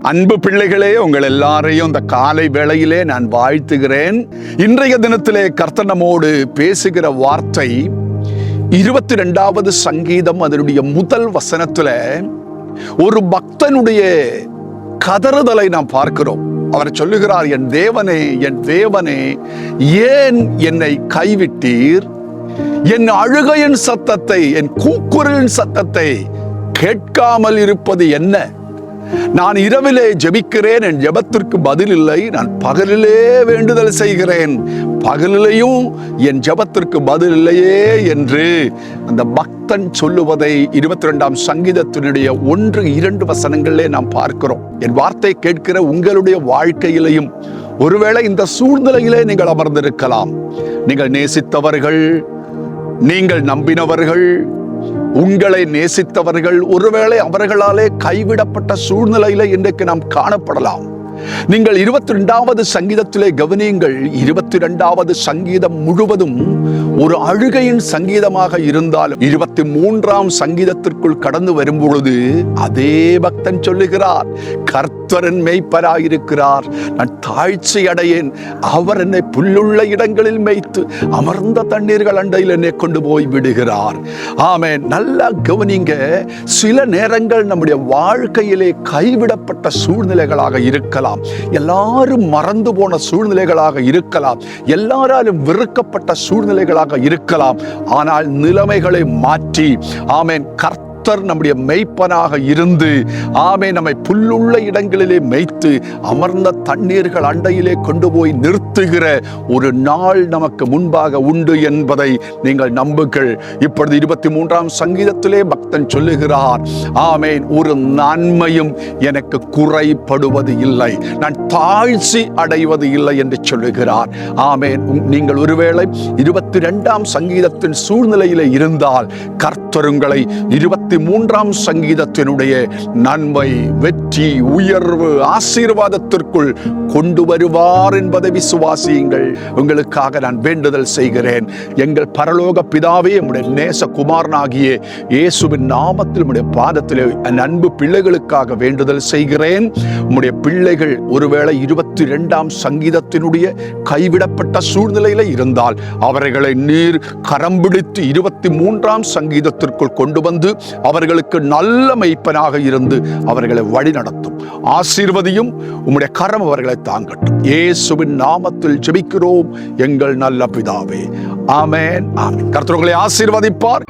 அன்பு பிள்ளைகளே, உங்கள் எல்லாரையும் இந்த காலை வேளையிலே நான் வாழ்த்துகிறேன். இன்றைய தினத்திலே கர்த்தர் நம்மோடு பேசுகிற வார்த்தை 22வது சங்கீதம் அதனுடைய முதல் வசனத்துல ஒரு பக்தனுடைய கதறுதலை நாம் பார்க்கிறோம். அவர் சொல்லுகிறார், என் தேவனே, என் தேவனே, ஏன் என்னை கைவிட்டீர்? என் அழுகையின் சத்தத்தை, என் கூக்குரலின் சத்தத்தை கேட்காமல் இருப்பது என்ன? நான் இரவிலே ஜெபிக்கிறேன், என் ஜெபத்திற்கு பதில் இல்லை. நான் பகலிலே வேண்டுதல் செய்கிறேன், பகலிலேயும் என் ஜெபத்திற்கு பதில் இல்லையே என்று அந்த பக்தன் சொல்லுவதை 22ஆம் சங்கீதத்தினுடைய 1-2 வசனங்களிலே நாம் பார்க்கிறோம். என் வார்த்தை கேட்கிற உங்களுடைய வாழ்க்கையிலையும் ஒருவேளை இந்த சூழ்நிலையிலே நீங்கள் அமர்ந்திருக்கலாம். நீங்கள் நேசித்தவர்கள், நீங்கள் நம்பினவர்கள், உங்களை நேசித்தவர்கள் ஒருவேளை அவர்களாலே கைவிடப்பட்ட சூழ்நிலையில இன்றைக்கு நாம் காணப்படலாம். நீங்கள் 22வது சங்கீதத்திலே கவனியுங்கள். 22வது சங்கீதம் முழுவதும் ஒரு அழுகையின் சங்கீதமாக இருந்தாலும் 23ஆம் சங்கீதத்திற்குள் கடந்து வரும் பொழுது அதே பக்தன் சொல்லுகிறார், கர்த்தரின் மேய்ப்பராயிருக்கிறார், நான் தாழ்ச்சி அடையேன். அவர் என்னை புல்லுள்ள இடங்களில் மேய்த்து அமர்ந்த தண்ணீர்கள் அண்டையில் என்னை கொண்டு போய் விடுகிறார். ஆமென். நல்லா கவனிங்க. சில நேரங்கள் நம்முடைய வாழ்க்கையிலே கைவிடப்பட்ட சூழ்நிலைகளாக இருக்கலாம், எல்லாரும் மறந்து போன சூழ்நிலைகளாக இருக்கலாம், எல்லாராலும் வெறுக்கப்பட்ட சூழ்நிலைகளாக இருக்கலாம். ஆனால் நிலைமைகளை மாற்றி, ஆமென், கர்த்தர் நம்முடைய மெய்ப்பனாக இருந்து, ஆமென், நம்மை புல்லுள்ள இடங்களிலே மேய்த்து அமர்ந்த தண்ணீர்கள் அண்டையிலே கொண்டு போய் நிறுத்துகிற ஒரு நாள் நமக்கு முன்பாக உண்டு என்பதை நீங்கள் நம்புங்கள். இப்பொழுது 23ஆம் சங்கீதத்திலே பக்தன் சொல்லுகிறார், ஆமென், ஒரு நன்மையும் எனக்கு குறைபடுவது இல்லை, நான் தாழ்ச்சி அடைவது இல்லை என்று சொல்லுகிறார். ஆமென். நீங்கள் ஒருவேளை 22ஆம் சங்கீதத்தின் சூழ்நிலையிலே இருந்தால் கர்த்தர் உங்களை 23ஆம் சங்கீதத்தினுடைய நன்மை, வெற்றி, உயர்வு, ஆசீர்வாதத்திற்குள் கொண்டு வருவார் என்பதை விசுவாசியுங்கள். உங்களுக்காக நான் வேண்டுதல் செய்கிறேன். எங்கள் பரலோக பிதாவே, உம்முடைய நேச குமாரனாகிய இயேசுவின் நாமத்தில் உம்முடைய பாதத்திலே என் அன்பு பிள்ளைகளுக்காக வேண்டுதல் செய்கிறேன். உம்முடைய பிள்ளைகள் ஒருவேளை 22ஆம் சங்கீதத்தினுடைய கைவிடப்பட்ட சூழ்நிலையில இருந்தால் அவர்களை நீர் கரம் பிடித்து 23ஆம் சங்கீதத்திற்குள் கொண்டு வந்து அவர்களுக்கு நல்ல மெய்ப்பனாக இருந்து அவர்களை வழி நடத்தும், ஆசீர்வதியும். உம்முடைய கரம் அவர்களை தாங்கட்டும். இயேசுவின் நாமத்தில் ஜெபிக்கிறோம் எங்கள் நல்ல பிதாவே. ஆமென், ஆமென். கர்த்தர் உங்களை ஆசீர்வதிப்பார்.